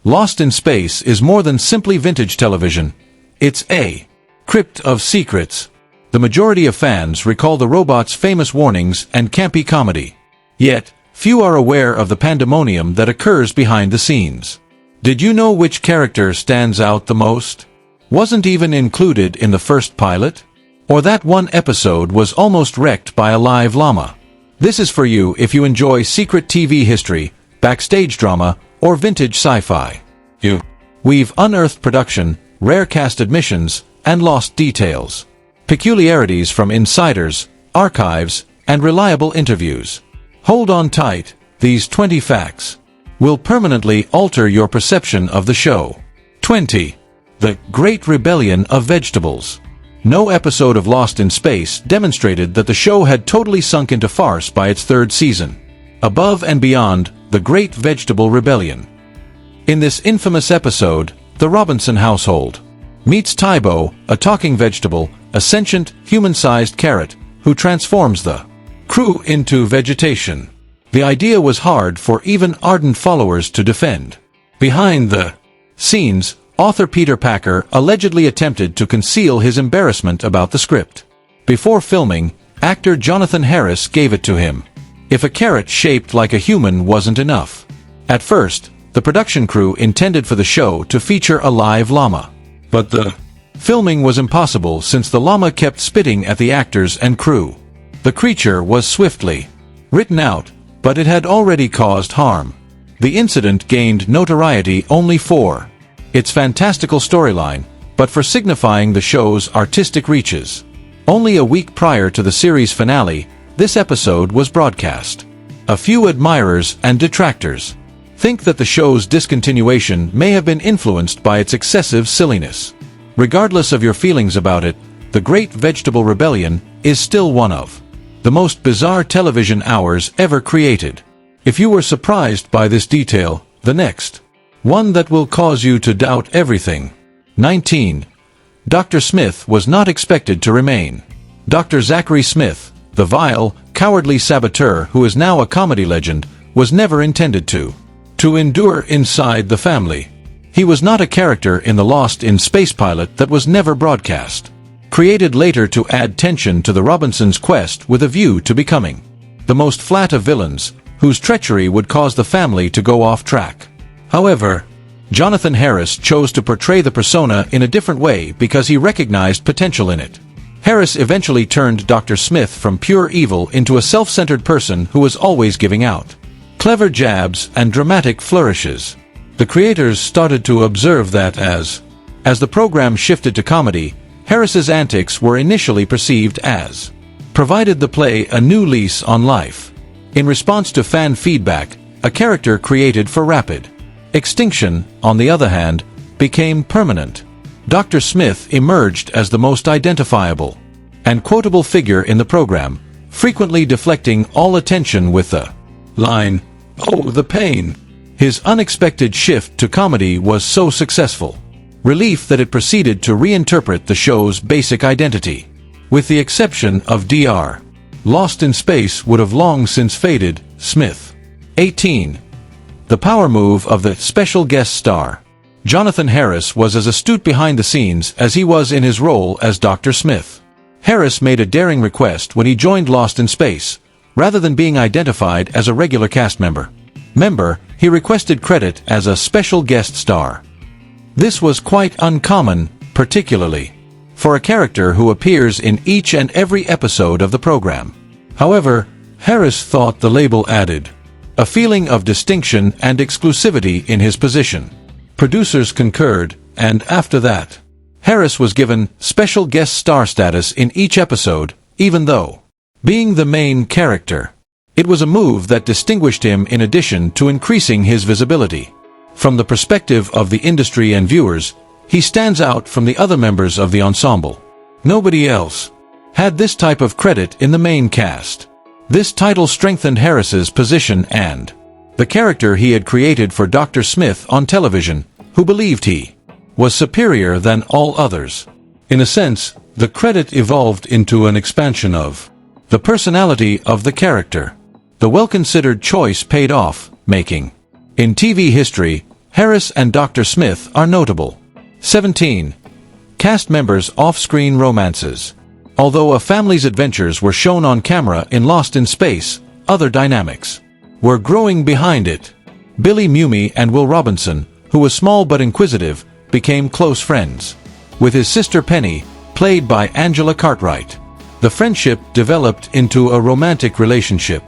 Lost in Space is more than simply vintage television. It's a crypt of secrets. The majority of fans recall the robot's famous warnings and campy comedy. Yet, few are aware of the pandemonium that occurs behind the scenes. Did you know which character stands out the most? Wasn't even included in the first pilot? Or that one episode was almost wrecked by a live llama? This is for you if you enjoy secret TV history, backstage drama, or vintage sci-fi. We've unearthed production, rare cast admissions, and lost details. Peculiarities from insiders, archives, and reliable interviews. Hold on tight, these 20 facts will permanently alter your perception of the show. 20. The Great Rebellion of Vegetables. No episode of Lost in Space demonstrated that the show had totally sunk into farce by its third season. Above and beyond, the Great Vegetable Rebellion. In this infamous episode, the Robinson household meets Tybo, a talking vegetable, a sentient, human-sized carrot, who transforms the crew into vegetation. The idea was hard for even ardent followers to defend. Behind the scenes, author Peter Packer allegedly attempted to conceal his embarrassment about the script. Before filming, actor Jonathan Harris gave it to him. If a carrot shaped like a human wasn't enough. At first, the production crew intended for the show to feature a live llama. But the filming was impossible since the llama kept spitting at the actors and crew. The creature was swiftly written out, but it had already caused harm. The incident gained notoriety only for its fantastical storyline, but for signifying the show's artistic reaches. Only a week prior to the series finale, this episode was broadcast. A few admirers and detractors think that the show's discontinuation may have been influenced by its excessive silliness. Regardless of your feelings about it, The Great Vegetable Rebellion is still one of the most bizarre television hours ever created. If you were surprised by this detail, the next one that will cause you to doubt everything. 19. Dr. Smith was not expected to remain. Dr. Zachary Smith, the vile, cowardly saboteur who is now a comedy legend, was never intended to endure inside the family. He was not a character in the Lost in Space pilot that was never broadcast. Created later to add tension to the Robinsons' quest with a view to becoming the most flat of villains, whose treachery would cause the family to go off track. However, Jonathan Harris chose to portray the persona in a different way because he recognized potential in it. Harris eventually turned Dr. Smith from pure evil into a self-centered person who was always giving out clever jabs and dramatic flourishes. The creators started to observe that as the program shifted to comedy, Harris's antics were initially perceived as provided the play a new lease on life. In response to fan feedback, a character created for rapid extinction, on the other hand, became permanent. Dr. Smith emerged as the most identifiable and quotable figure in the program, frequently deflecting all attention with the line, "Oh, the pain." His unexpected shift to comedy was so successful. Relief that it proceeded to reinterpret the show's basic identity. With the exception of Dr. Lost in Space would have long since faded, Smith. 18. The power move of the special guest star. Jonathan Harris was as astute behind the scenes as he was in his role as Dr. Smith. Harris made a daring request when he joined Lost in Space. Rather than being identified as a regular cast member, he requested credit as a special guest star. This was quite uncommon, particularly for a character who appears in each and every episode of the program. However, Harris thought the label added a feeling of distinction and exclusivity in his position. Producers concurred, and after that, Harris was given special guest star status in each episode, even though being the main character. It was a move that distinguished him in addition to increasing his visibility. From the perspective of the industry and viewers, he stands out from the other members of the ensemble. Nobody else had this type of credit in the main cast. This title strengthened Harris's position and the character he had created for Dr. Smith on television, who believed he was superior than all others. In a sense, the credit evolved into an expansion of the personality of the character. The well-considered choice paid off, making in TV history Harris and Dr. Smith are notable. 17. Cast members' off-screen romances. Although a family's adventures were shown on camera in Lost in Space, other dynamics were growing behind it. Billy Mumy and Will Robinson, who was small but inquisitive, became close friends. With his sister Penny, played by Angela Cartwright, the friendship developed into a romantic relationship.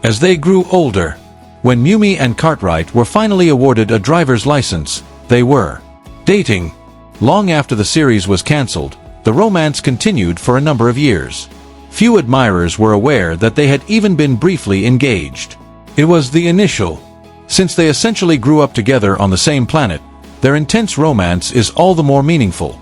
As they grew older, when Mumy and Cartwright were finally awarded a driver's license, they were dating. Long after the series was cancelled, the romance continued for a number of years. Few admirers were aware that they had even been briefly engaged. It was the initial. Since they essentially grew up together on the same planet, their intense romance is all the more meaningful.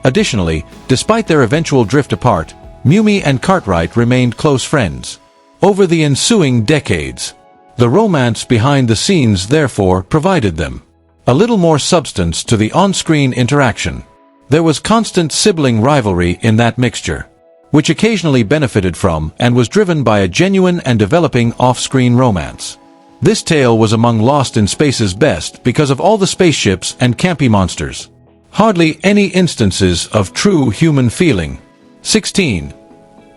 Additionally, despite their eventual drift apart, Mumy and Cartwright remained close friends. Over the ensuing decades, the romance behind the scenes therefore provided them a little more substance to the on-screen interaction. There was constant sibling rivalry in that mixture, which occasionally benefited from and was driven by a genuine and developing off-screen romance. This tale was among Lost in Space's best because of all the spaceships and campy monsters. Hardly any instances of true human feeling. 16.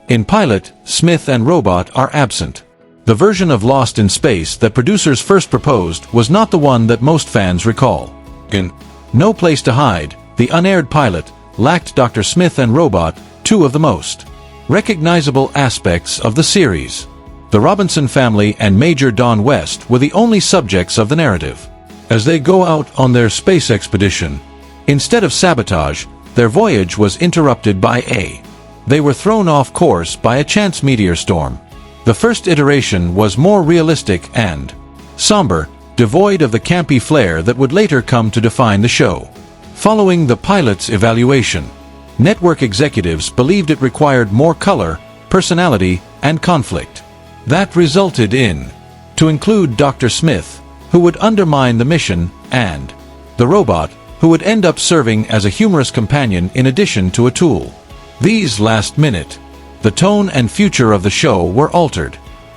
In pilot, Smith and Robot are absent. The version of Lost in Space that producers first proposed was not the one that most fans recall. In No Place to Hide, the unaired pilot lacked Dr. Smith and Robot, two of the most recognizable aspects of the series. The Robinson family and Major Don West were the only subjects of the narrative. As they go out on their space expedition, instead of sabotage, their voyage was interrupted by they were thrown off course by a chance meteor storm. The first iteration was more realistic and somber, devoid of the campy flair that would later come to define the show. Following the pilot's evaluation, network executives believed it required more color, personality, and conflict. That resulted in to include Dr. Smith, who would undermine the mission, and the robot, who would end up serving as a humorous companion in addition to a tool. These last minute, the tone and future of the show were altered.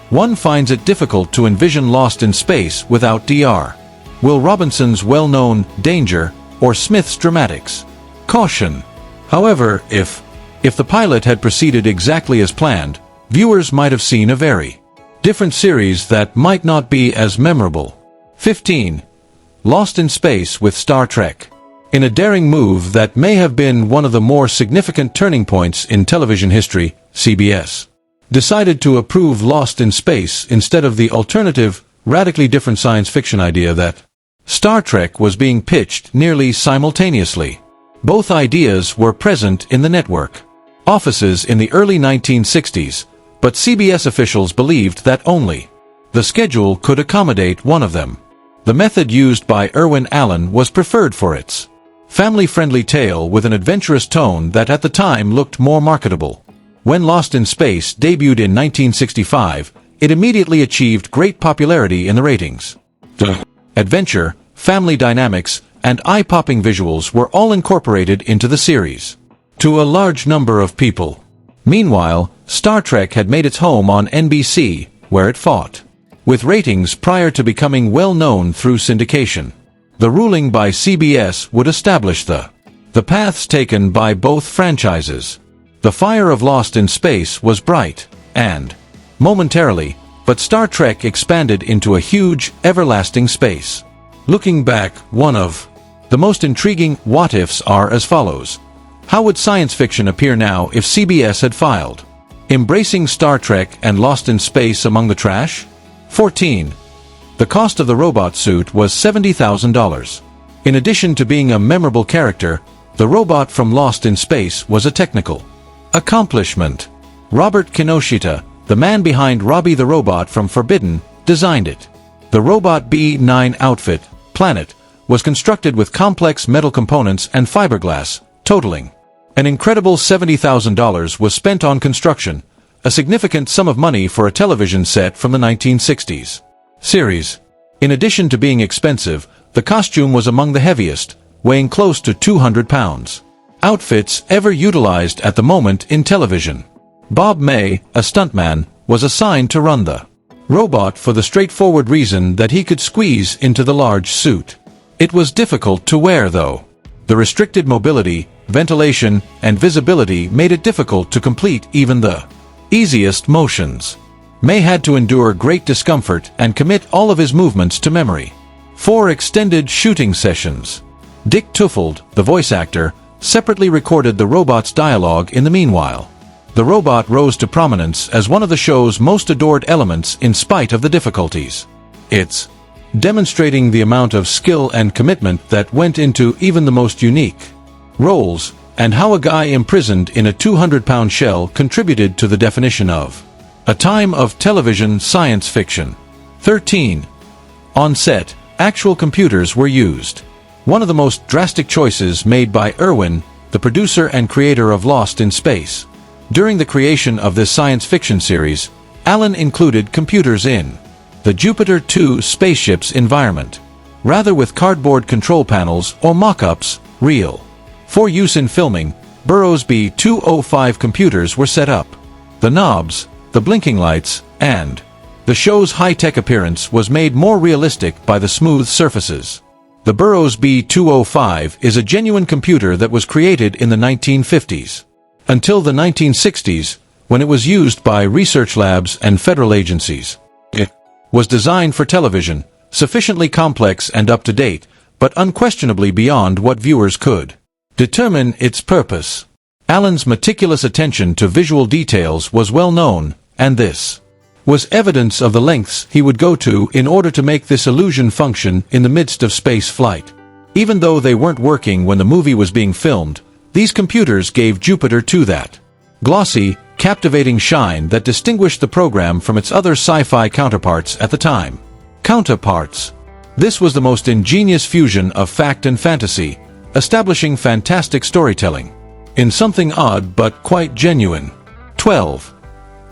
One finds it difficult to envision Lost in Space without Dr. Will Robinson's well-known danger or Smith's dramatics caution. However, if the pilot had proceeded exactly as planned, viewers might have seen a very different series that might not be as memorable. 15. Lost in Space with Star Trek. In a daring move that may have been one of the more significant turning points in television history, CBS decided to approve Lost in Space instead of the alternative, radically different science fiction idea that Star Trek was being pitched nearly simultaneously. Both ideas were present in the network offices in the early 1960s, but CBS officials believed that only the schedule could accommodate one of them. The method used by Irwin Allen was preferred for its family-friendly tale with an adventurous tone that at the time looked more marketable. When Lost in Space debuted in 1965, it immediately achieved great popularity in the ratings. The adventure, family dynamics, and eye-popping visuals were all incorporated into the series to a large number of people. Meanwhile, Star Trek had made its home on NBC, where it fought with ratings prior to becoming well-known through syndication. The ruling by CBS would establish the paths taken by both franchises. The fire of Lost in Space was bright, and momentarily, but Star Trek expanded into a huge, everlasting space. Looking back, one of the most intriguing what-ifs are as follows. How would science fiction appear now if CBS had filed embracing Star Trek and Lost in Space among the trash? 14. The cost of the robot suit was $70,000. In addition to being a memorable character, the robot from Lost in Space was a technical accomplishment. Robert Kinoshita, the man behind Robbie the Robot from Forbidden, designed it. The Robot B-9 outfit, Planet, was constructed with complex metal components and fiberglass, totaling an incredible $70,000 was spent on construction, a significant sum of money for a television set from the 1960s. Series. In addition to being expensive, the costume was among the heaviest, weighing close to 200 pounds. Outfits ever utilized at the moment in television. Bob May, a stuntman, was assigned to run the Robot for the straightforward reason that he could squeeze into the large suit. It was difficult to wear though. The restricted mobility, ventilation, and visibility made it difficult to complete even the easiest motions. May had to endure great discomfort and commit all of his movements to memory. 4 extended shooting sessions. Dick Tufeld, the voice actor, separately recorded the robot's dialogue in the meanwhile. The robot rose to prominence as one of the show's most adored elements in spite of the difficulties. It's demonstrating the amount of skill and commitment that went into even the most unique roles, and how a guy imprisoned in a 200-pound shell contributed to the definition of a time of television science fiction. 13. On set, actual computers were used. One of the most drastic choices made by Irwin, the producer and creator of Lost in Space. During the creation of this science fiction series, Allen included computers in the Jupiter 2 spaceship's environment, rather with cardboard control panels or mock-ups, real. For use in filming, Burroughs B-205 computers were set up. The knobs, the blinking lights, and the show's high-tech appearance was made more realistic by the smooth surfaces. The Burroughs B-205 is a genuine computer that was created in the 1950s. Until the 1960s, when it was used by research labs and federal agencies. It was designed for television, sufficiently complex and up-to-date, but unquestionably beyond what viewers could determine its purpose. Allen's meticulous attention to visual details was well known, and this was evidence of the lengths he would go to in order to make this illusion function in the midst of space flight. Even though they weren't working when the movie was being filmed, these computers gave Jupiter 2 that glossy, captivating shine that distinguished the program from its other sci-fi counterparts at the time. Counterparts. This was the most ingenious fusion of fact and fantasy, establishing fantastic storytelling in something odd but quite genuine. 12.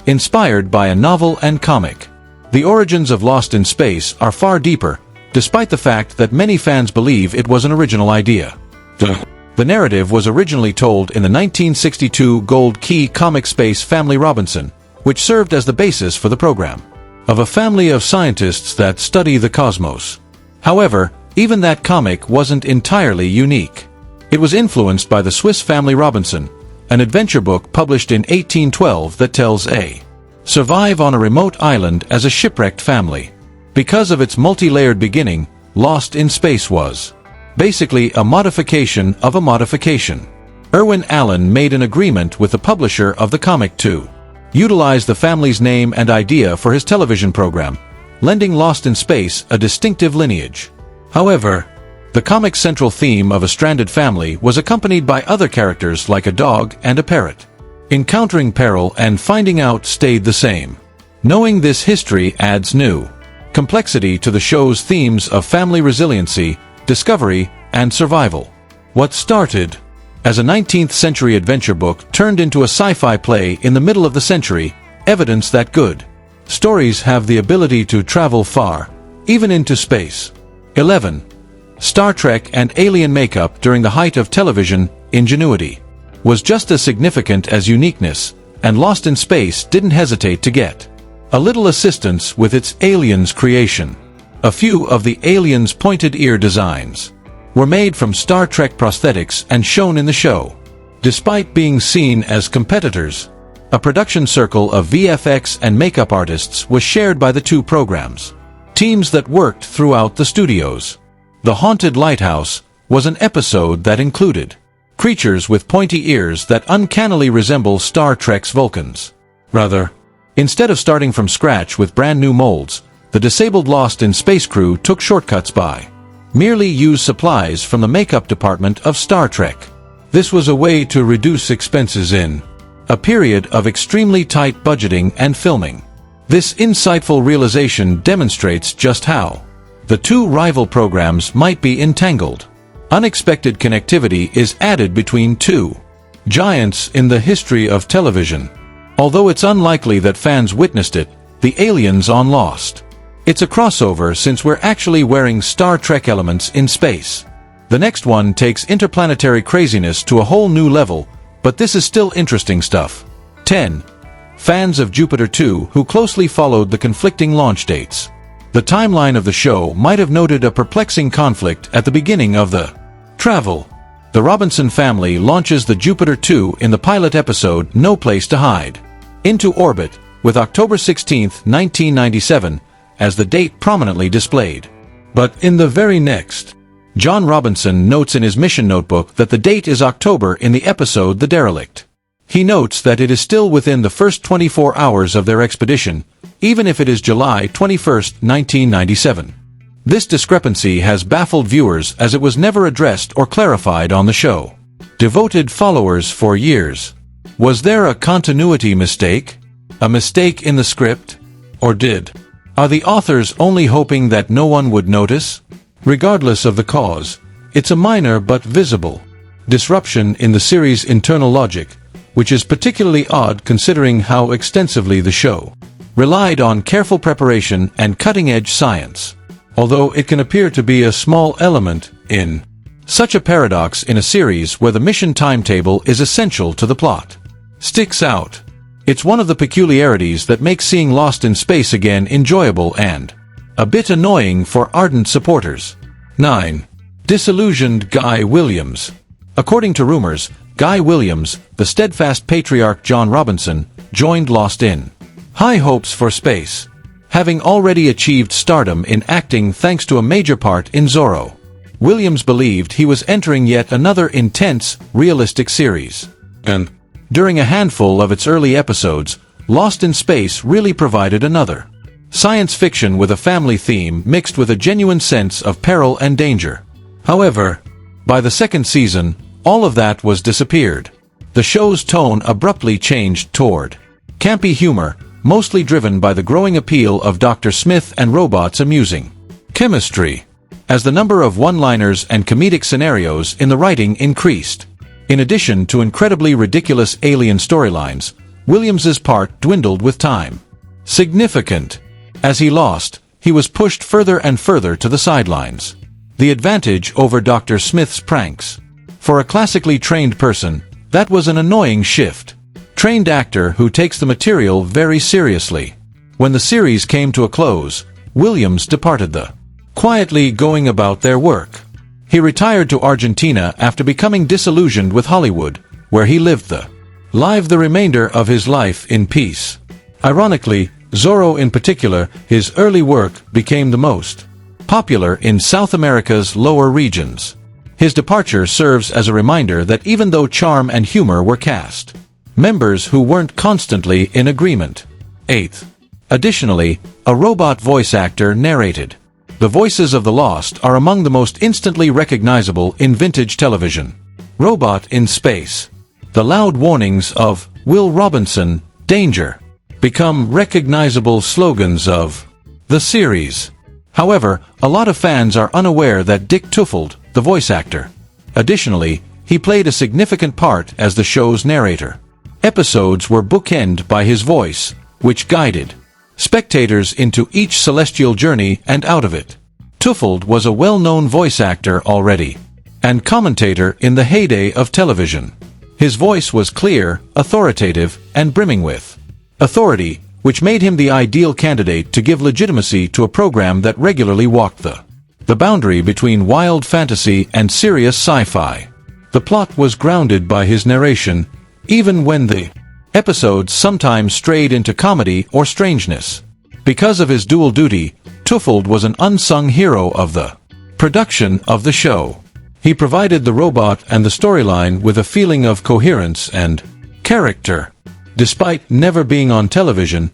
Inspired by a novel and comic. The origins of Lost in Space are far deeper, despite the fact that many fans believe it was an original idea. The narrative was originally told in the 1962 Gold Key comic Space Family Robinson, which served as the basis for the program, of a family of scientists that study the cosmos. However, even that comic wasn't entirely unique. It was influenced by the Swiss Family Robinson, an adventure book published in 1812 that tells a survive on a remote island as a shipwrecked family. Because of its multi-layered beginning, Lost in Space was basically a modification of a modification. Irwin Allen made an agreement with the publisher of the comic to utilize the family's name and idea for his television program, lending Lost in Space a distinctive lineage. However, the comic's central theme of a stranded family was accompanied by other characters like a dog and a parrot. Encountering peril and finding out stayed the same. Knowing this history adds new complexity to the show's themes of family resiliency, discovery, and survival. What started as a 19th-century adventure book turned into a sci-fi play in the middle of the century, evidence that good stories have the ability to travel far, even into space. 11. Star Trek and alien makeup during the height of television ingenuity was just as significant as uniqueness, and Lost in Space didn't hesitate to get a little assistance with its aliens creation. A few of the aliens' pointed ear designs were made from Star Trek prosthetics and shown in the show. Despite being seen as competitors, a production circle of VFX and makeup artists was shared by the two programs. Teams that worked throughout the studios. The Haunted Lighthouse was an episode that included creatures with pointy ears that uncannily resemble Star Trek's Vulcans. Rather, instead of starting from scratch with brand new molds, the disabled Lost in Space crew took shortcuts by merely used supplies from the makeup department of Star Trek. This was a way to reduce expenses in a period of extremely tight budgeting and filming. This insightful realization demonstrates just how the two rival programs might be entangled. Unexpected connectivity is added between two giants in the history of television. Although it's unlikely that fans witnessed it, the aliens on Lost. It's a crossover since we're actually wearing Star Trek elements in space. The next one takes interplanetary craziness to a whole new level, but this is still interesting stuff. 10. fans of Jupiter 2 who closely followed the conflicting launch dates. The timeline of the show might have noted a perplexing conflict at the beginning of the travel. The Robinson family launches the Jupiter 2 in the pilot episode No Place to Hide into orbit, with October 16, 1997, as the date prominently displayed. But in the very next, John Robinson notes in his mission notebook that the date is October in the episode The Derelict. He notes that it is still within the first 24 hours of their expedition, even if it is July 21, 1997. This discrepancy has baffled viewers as it was never addressed or clarified on the show. Devoted followers for years. Was there a continuity mistake? A mistake in the script? Or are the authors only hoping that no one would notice? Regardless of the cause, it's a minor but visible disruption in the series' internal logic, which is particularly odd considering how extensively the show relied on careful preparation and cutting-edge science. Although it can appear to be a small element in such a paradox in a series where the mission timetable is essential to the plot, sticks out. It's one of the peculiarities that makes seeing Lost in Space again enjoyable and a bit annoying for ardent supporters. 9. Disillusioned Guy Williams. According to rumors, Guy Williams, the steadfast patriarch John Robinson, joined Lost in high hopes for space, having already achieved stardom in acting thanks to a major part in Zorro. Williams believed he was entering yet another intense, realistic series. And during a handful of its early episodes, Lost in Space really provided another science fiction with a family theme mixed with a genuine sense of peril and danger. However, by the second season, all of that was disappeared. The show's tone abruptly changed toward campy humor, mostly driven by the growing appeal of Dr. Smith and Robot's amusing chemistry, as the number of one-liners and comedic scenarios in the writing increased. In addition to incredibly ridiculous alien storylines, Williams's part dwindled with time. Significant. As he lost, he was pushed further and further to the sidelines. The advantage over Dr. Smith's pranks. For a classically trained person, that was an annoying shift. Trained actor who takes the material very seriously. When the series came to a close, Williams departed quietly going about their work. He retired to Argentina after becoming disillusioned with Hollywood, where he lived the remainder of his life in peace. Ironically, Zorro in particular, his early work became the most popular in South America's lower regions. His departure serves as a reminder that even though charm and humor were cast members who weren't constantly in agreement. 8. Additionally, a robot voice actor narrated. The voices of the Lost are among the most instantly recognizable in vintage television. Robot in Space. The loud warnings of Will Robinson, danger, become recognizable slogans of the series. However, a lot of fans are unaware that Dick Tufeld, the voice actor. Additionally, he played a significant part as the show's narrator. Episodes were bookended by his voice, which guided spectators into each celestial journey and out of it. Tufeld was a well-known voice actor already, and commentator in the heyday of television. His voice was clear, authoritative, and brimming with authority, which made him the ideal candidate to give legitimacy to a program that regularly walked the boundary between wild fantasy and serious sci-fi. The plot was grounded by his narration, even when the episodes sometimes strayed into comedy or strangeness. Because of his dual duty, Tufeld was an unsung hero of the production of the show. He provided the robot and the storyline with a feeling of coherence and character. Despite never being on television,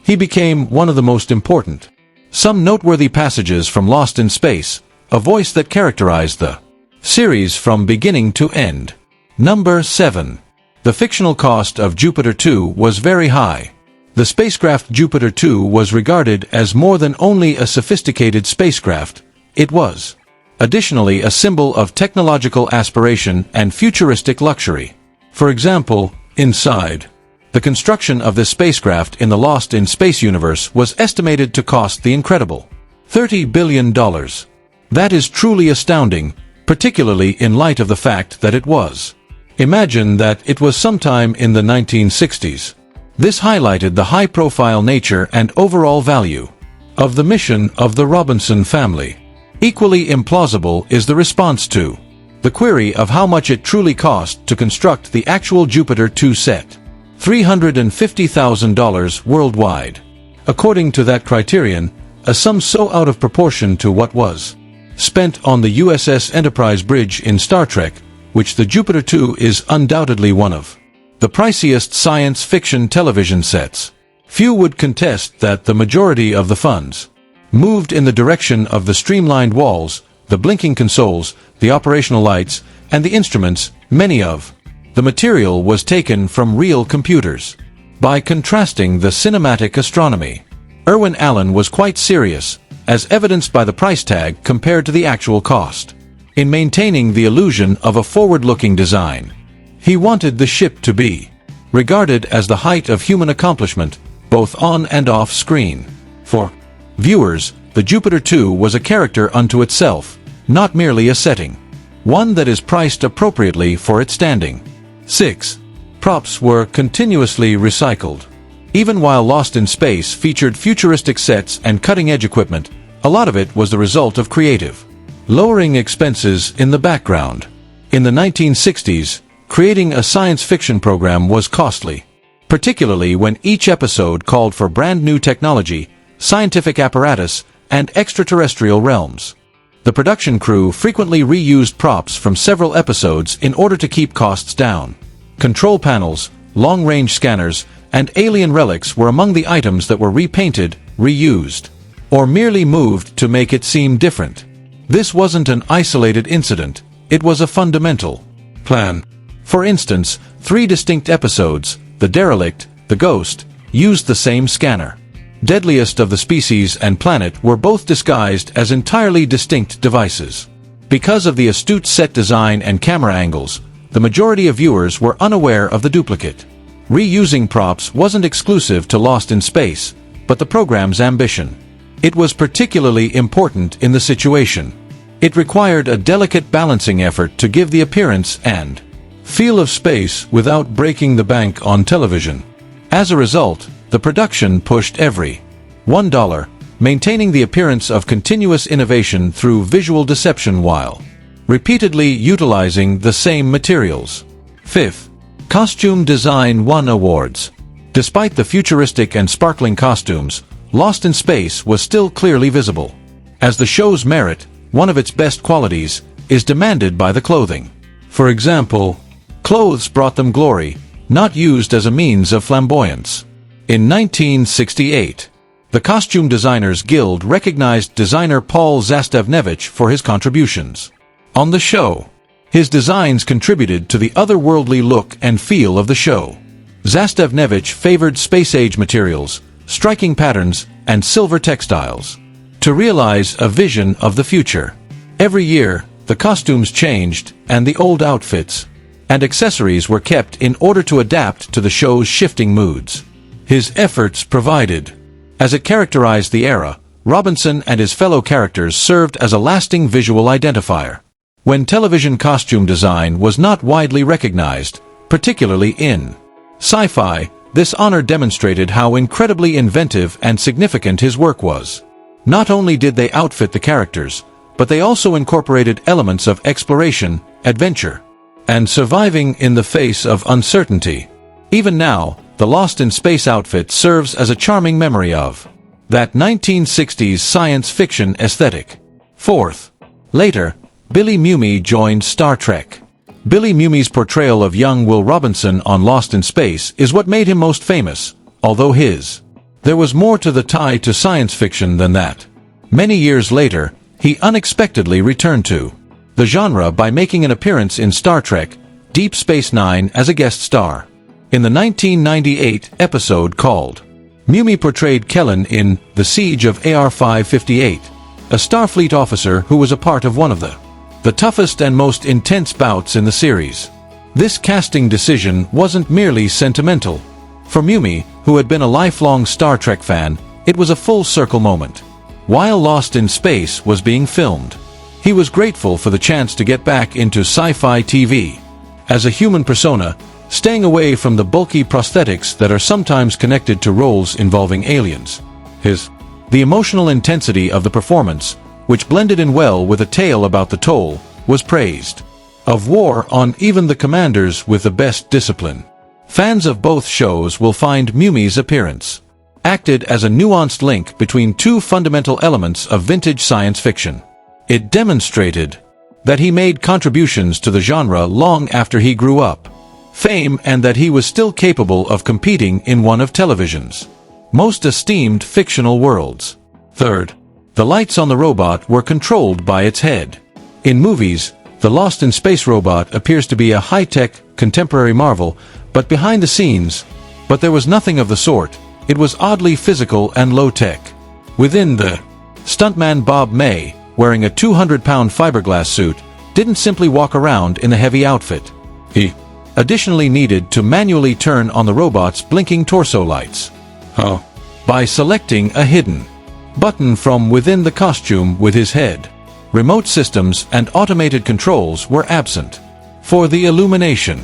he became one of the most important. Some noteworthy passages from Lost in Space, a voice that characterized the series from beginning to end. Number 7. The fictional cost of Jupiter 2 was very high. The spacecraft Jupiter 2 was regarded as more than only a sophisticated spacecraft. It was, additionally, a symbol of technological aspiration and futuristic luxury. For example, inside, the construction of this spacecraft in the Lost in Space universe was estimated to cost the incredible $30 billion. That is truly astounding, particularly in light of the fact that it was. Imagine that it was sometime in the 1960s. This highlighted the high-profile nature and overall value of the mission of the Robinson family. Equally implausible is the response to the query of how much it truly cost to construct the actual Jupiter 2 set. $350,000 worldwide. According to that criterion, a sum so out of proportion to what was spent on the USS Enterprise bridge in Star Trek, which the Jupiter 2 is undoubtedly one of the priciest science fiction television sets. Few would contest that the majority of the funds moved in the direction of the streamlined walls, the blinking consoles, the operational lights, and the instruments. Many of the material was taken from real computers. By contrasting the cinematic astronomy, Irwin Allen was quite serious, as evidenced by the price tag compared to the actual cost, in maintaining the illusion of a forward-looking design. He wanted the ship to be regarded as the height of human accomplishment, both on and off screen. For viewers, the Jupiter 2 was a character unto itself, not merely a setting, one that is priced appropriately for its standing. 6. Props were continuously recycled. Even while Lost in Space featured futuristic sets and cutting-edge equipment, a lot of it was the result of creative lowering expenses in the background. In the 1960s, creating a science fiction program was costly, particularly when each episode called for brand new technology, scientific apparatus, and extraterrestrial realms. The production crew frequently reused props from several episodes in order to keep costs down. Control panels, long-range scanners, and alien relics were among the items that were repainted, reused, or merely moved to make it seem different. This wasn't an isolated incident, it was a fundamental plan. For instance, 3 distinct episodes, The Derelict, The Ghost, used the same scanner. Deadliest of the Species and Planet were both disguised as entirely distinct devices. Because of the astute set design and camera angles, the majority of viewers were unaware of the duplicate. Reusing props wasn't exclusive to Lost in Space, but the program's ambition. It was particularly important in the situation. It required a delicate balancing effort to give the appearance and feel of space without breaking the bank on television. As a result, the production pushed every $1, maintaining the appearance of continuous innovation through visual deception while repeatedly utilizing the same materials. 5th. Costume Design won awards. Despite the futuristic and sparkling costumes, Lost in Space was still clearly visible. As the show's merit, one of its best qualities, is demanded by the clothing. For example, clothes brought them glory, not used as a means of flamboyance. In 1968, the Costume Designers Guild recognized designer Paul Zastevnevich for his contributions. On the show, his designs contributed to the otherworldly look and feel of the show. Zastevnevich favored space-age materials, striking patterns, and silver textiles to realize a vision of the future. Every year, the costumes changed, and the old outfits and accessories were kept in order to adapt to the show's shifting moods. His efforts provided, as it characterized the era, Robinson and his fellow characters served as a lasting visual identifier. When television costume design was not widely recognized, particularly in sci-fi, this honor demonstrated how incredibly inventive and significant his work was. Not only did they outfit the characters, but they also incorporated elements of exploration, adventure, and surviving in the face of uncertainty. Even now, the Lost in Space outfit serves as a charming memory of that 1960s science fiction aesthetic. 4th. Later, Billy Mumy joined Star Trek. Billy Mumy's portrayal of young Will Robinson on Lost in Space is what made him most famous, although there was more to the tie to science fiction than that. Many years later, he unexpectedly returned to the genre by making an appearance in Star Trek: Deep Space Nine as a guest star. In the 1998 episode called Mumy portrayed Kellen in The Siege of AR-558, a Starfleet officer who was a part of one of the toughest and most intense bouts in the series. This casting decision wasn't merely sentimental. For Mumy, who had been a lifelong Star Trek fan, it was a full-circle moment. While Lost in Space was being filmed, he was grateful for the chance to get back into sci-fi TV. As a human persona, staying away from the bulky prosthetics that are sometimes connected to roles involving aliens. The emotional intensity of the performance, which blended in well with a tale about the toll, was praised. Of war on even the commanders with the best discipline. Fans of both shows will find Mumi's appearance acted as a nuanced link between two fundamental elements of vintage science fiction. It demonstrated that he made contributions to the genre long after he grew up fame and that he was still capable of competing in one of television's most esteemed fictional worlds. Third, the lights on the robot were controlled by its head. In movies, the Lost in Space robot appears to be a high-tech, contemporary marvel, but behind the scenes, there was nothing of the sort. It was oddly physical and low-tech. Within the stuntman Bob May, wearing a 200-pound fiberglass suit, didn't simply walk around in a heavy outfit. He additionally needed to manually turn on the robot's blinking torso lights. By selecting a hidden button from within the costume with his head. Remote systems and automated controls were absent for the illumination.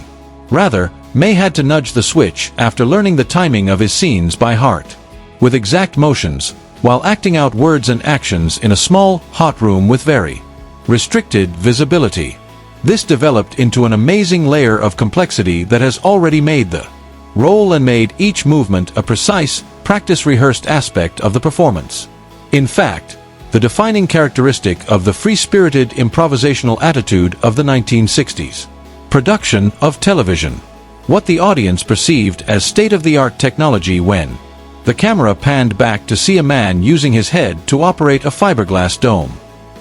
Rather, May had to nudge the switch after learning the timing of his scenes by heart, with exact motions, while acting out words and actions in a small, hot room with very restricted visibility. This developed into an amazing layer of complexity that has already made the role and made each movement a precise, practice-rehearsed aspect of the performance. In fact, the defining characteristic of the free-spirited improvisational attitude of the 1960s production of television. What the audience perceived as state-of-the-art technology when the camera panned back to see a man using his head to operate a fiberglass dome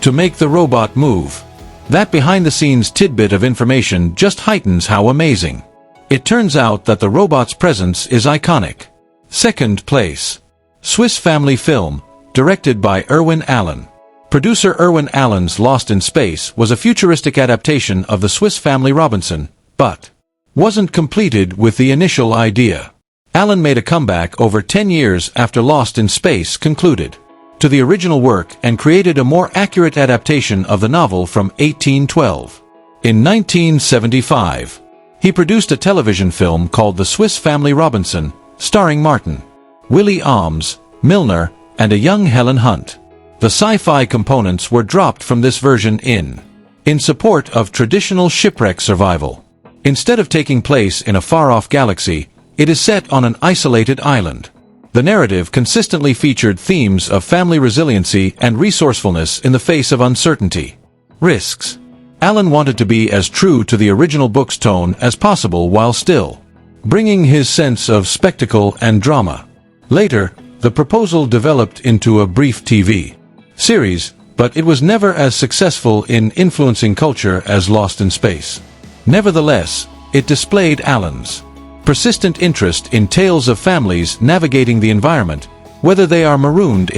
to make the robot move. That behind-the-scenes tidbit of information just heightens how amazing. It turns out that the robot's presence is iconic. Second place. Swiss Family Film, directed by Irwin Allen. Producer Irwin Allen's Lost in Space was a futuristic adaptation of the Swiss Family Robinson, but wasn't completed with the initial idea. Allen made a comeback over 10 years after Lost in Space concluded to the original work and created a more accurate adaptation of the novel from 1812. In 1975, he produced a television film called The Swiss Family Robinson, starring Martin, Willie Alms, Milner, and a young Helen Hunt. The sci-fi components were dropped from this version in support of traditional shipwreck survival. Instead of taking place in a far-off galaxy, it is set on an isolated island. The narrative consistently featured themes of family resiliency and resourcefulness in the face of uncertainty. Risks. Allen wanted to be as true to the original book's tone as possible while still bringing his sense of spectacle and drama. Later, the proposal developed into a brief TV series, but it was never as successful in influencing culture as Lost in Space. Nevertheless, it displayed Allen's persistent interest in tales of families navigating the environment, whether they are marooned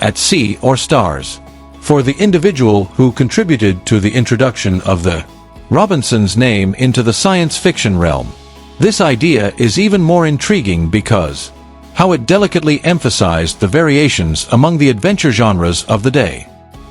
at sea or stars. For the individual who contributed to the introduction of the Robinson's name into the science fiction realm, this idea is even more intriguing because how it delicately emphasized the variations among the adventure genres of the day.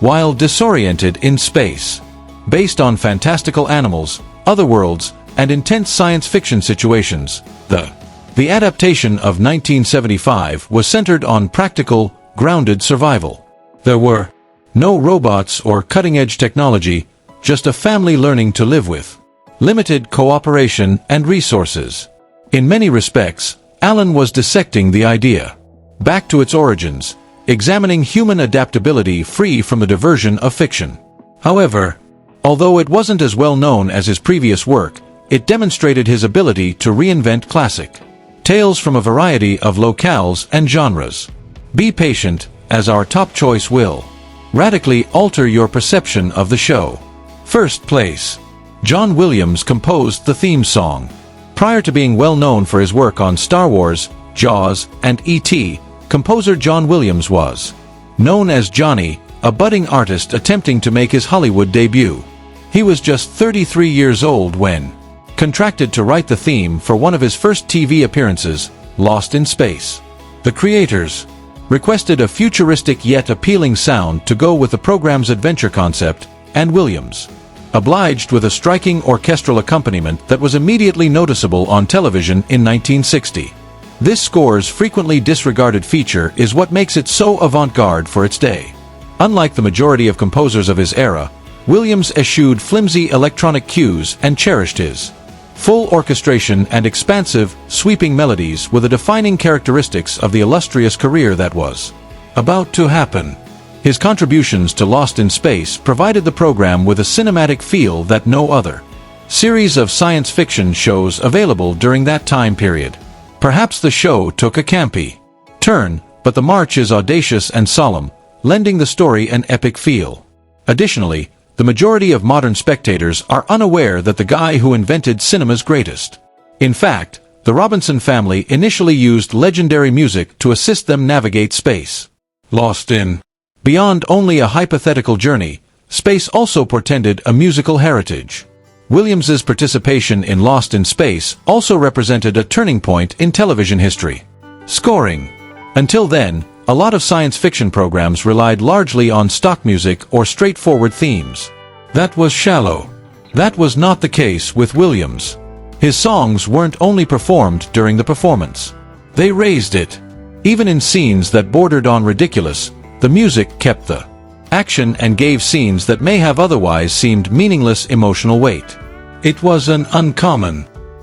While disoriented in space, based on fantastical animals, other worlds, and intense science fiction situations, the adaptation of 1975 was centered on practical, grounded survival. There were no robots or cutting-edge technology, just a family learning to live with limited cooperation and resources. In many respects, Allen was dissecting the idea back to its origins, examining human adaptability free from the diversion of fiction. However, although it wasn't as well known as his previous work, it demonstrated his ability to reinvent classic tales from a variety of locales and genres. Be patient, as our top choice will radically alter your perception of the show. First place. John Williams composed the theme song. Prior to being well known for his work on Star Wars, Jaws, and E.T., composer John Williams was known as Johnny, a budding artist attempting to make his Hollywood debut. He was just 33 years old when contracted to write the theme for one of his first TV appearances, Lost in Space. The creators requested a futuristic yet appealing sound to go with the program's adventure concept, and Williams obliged with a striking orchestral accompaniment that was immediately noticeable on television in 1960. This score's frequently disregarded feature is what makes it so avant-garde for its day. Unlike the majority of composers of his era, Williams eschewed flimsy electronic cues and cherished his full orchestration and expansive, sweeping melodies were the defining characteristics of the illustrious career that was about to happen. His contributions to Lost in Space provided the program with a cinematic feel that no other series of science fiction shows available during that time period. Perhaps the show took a campy turn, but the march is audacious and solemn, lending the story an epic feel. Additionally, the majority of modern spectators are unaware that the guy who invented cinema's greatest. In fact, the Robinson family initially used legendary music to assist them navigate space. Lost in beyond only a hypothetical journey, space also portended a musical heritage. Williams's participation in Lost in Space also represented a turning point in television history. Scoring. Until then, a lot of science fiction programs relied largely on stock music or straightforward themes. That was shallow. That was not the case with Williams. His songs weren't only performed during the performance. They raised it. Even in scenes that bordered on ridiculous, the music kept the action and gave scenes that may have otherwise seemed meaningless emotional weight. It was an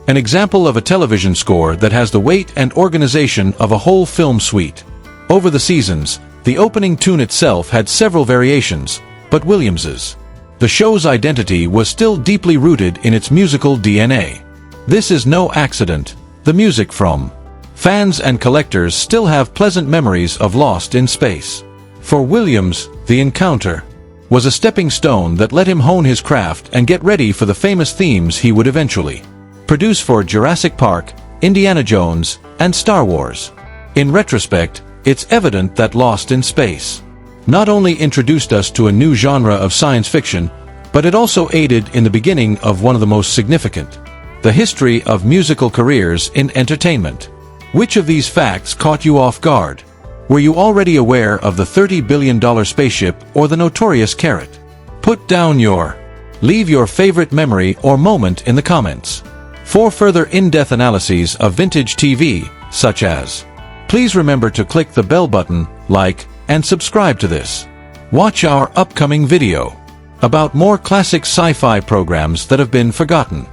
example of a television score that has the weight and organization of a whole film suite. Over the seasons, the opening tune itself had several variations, but Williams's the show's identity was still deeply rooted in its musical DNA. This is no accident. The music from fans and collectors still have pleasant memories of Lost in Space. For Williams, the encounter was a stepping stone that let him hone his craft and get ready for the famous themes he would eventually produce for Jurassic Park, Indiana Jones, and Star Wars. In retrospect, it's evident that Lost in Space not only introduced us to a new genre of science fiction, but it also aided in the beginning of one of the most significant the history of musical careers in entertainment. Which of these facts caught you off guard? Were you already aware of the $30 billion spaceship or the notorious carrot? Leave your favorite memory or moment in the comments. For further in-depth analyses of vintage TV, such as, please remember to click the bell button, like, and subscribe to this. Watch our upcoming video about more classic sci-fi programs that have been forgotten.